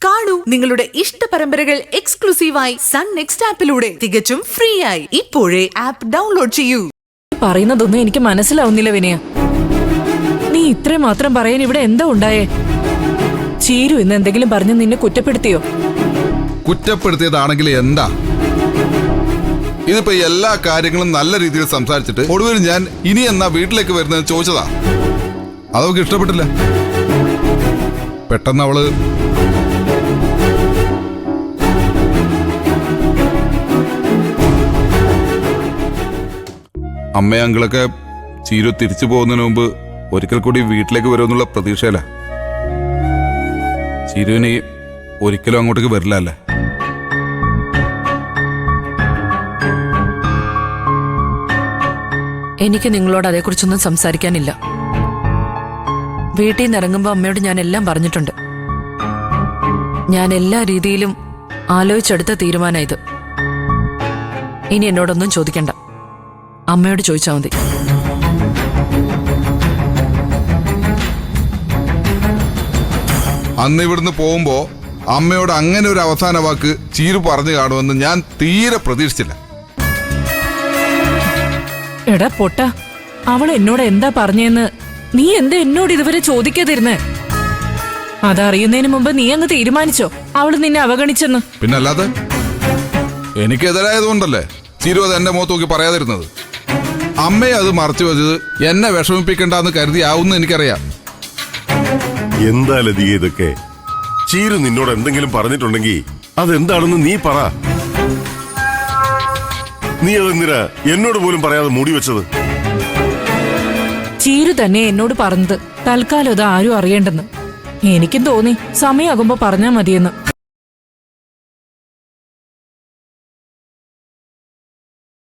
കാണൂ നിങ്ങളുടെ ഇഷ്ട പരമ്പരകൾ എക്സ്ക്ലൂസീവായി സൺ നെക്സ്റ്റ് ആപ്പിലൂടെ തികച്ചും ഫ്രീ ആയി ഇപ്പോഴേ ആപ്പ് ഡൗൺലോഡ് ചെയ്യൂ. പറയുന്നതൊന്നും എനിക്ക് മനസ്സിലാവുന്നില്ല വിനയ. നീ ഇത്രേ മാത്രം പറയാൻ ഇവിടെ എന്താ ഉണ്ടായേ? ചീരു ഇന്ന് എന്തെങ്കിലും പറഞ്ഞ് നിന്നെ കുറ്റപ്പെടുത്തിയോ? കുറ്റപ്പെടുത്തിയതാണെങ്കിൽ എന്താ? ഇതിപ്പോ എല്ലാ കാര്യങ്ങളും നല്ല രീതിയിൽ സംസാരിച്ചിട്ട് ഒടുവിൽ ഞാൻ ഇനി എന്നാ വീട്ടിലേക്ക് വരുന്നത് ചോദിച്ചതാ. അതവൾക്ക് ഇഷ്ടപ്പെട്ടില്ല. പെട്ടെന്ന് അവള് അമ്മയും അങ്കിളൊക്കെ ചീരു തിരിച്ചു പോകുന്നതിന് മുമ്പ് ഒരിക്കൽ കൂടി വീട്ടിലേക്ക് വരുമെന്നുള്ള പ്രതീക്ഷയില്ല. ചീരുവിന് ഒരിക്കലും അങ്ങോട്ടേക്ക് വരില്ല അല്ലേ? എനിക്ക് നിങ്ങളോട് അതേക്കുറിച്ചൊന്നും സംസാരിക്കാനില്ല. വീട്ടിൽ നിന്ന് ഇറങ്ങുമ്പോൾ അമ്മയോട് ഞാൻ എല്ലാം പറഞ്ഞിട്ടുണ്ട്. ഞാൻ എല്ലാ രീതിയിലും ആലോചിച്ചെടുത്ത തീരുമാനം ഇത്. ഇനി എന്നോടൊന്നും ചോദിക്കണ്ട, അമ്മയോട് ചോദിച്ചാൽ മതി. അന്ന് ഇവിടുന്ന് പോകുമ്പോ അമ്മയോട് അങ്ങനെ ഒരു അവസാന വാക്ക് ചീരു പറഞ്ഞു കാണുമെന്ന് ഞാൻ തീരെ പ്രതീക്ഷിച്ചില്ല. എടാ പൊട്ട, അവൾ എന്നോട് എന്താ പറഞ്ഞെന്ന് നീ എന്താ എന്നോട് ഇതുവരെ ചോദിക്കാതിരുന്നേ? അതറിയുന്നതിന് മുമ്പ് നീ അങ്ങ് തീരുമാനിച്ചോ അവള് നിന്നെ അവഗണിച്ചെന്ന്? പിന്നല്ലാതെ എനിക്കെതിരായതുകൊണ്ടല്ലേ ചീരു അത് എന്റെ മുഖത്ത് നോക്കി പറയാതിരുന്നത്. അമ്മയെ അത് മറച്ചു വെച്ചത് എന്നെ വിഷമിപ്പിക്കണ്ടെന്ന് കരുതിയാവുന്ന എനിക്കറിയാം. എന്താ ലതിക ഇതൊക്കെ? ചീരു നിന്നോട് എന്തെങ്കിലും പറഞ്ഞിട്ടുണ്ടെങ്കിൽ അതെന്താണെന്ന് നീ പറ. നീ അതെന്തിനാ എന്നോട് പോലും പറയാതെ മൂടി വെച്ചത്? ചീരു തന്നെ എന്നോട് പറഞ്ഞത് തൽക്കാലം അത് ആരും അറിയേണ്ടെന്ന്. എനിക്കും തോന്നി സമയമാകുമ്പോ പറഞ്ഞാ മതിയെന്ന്.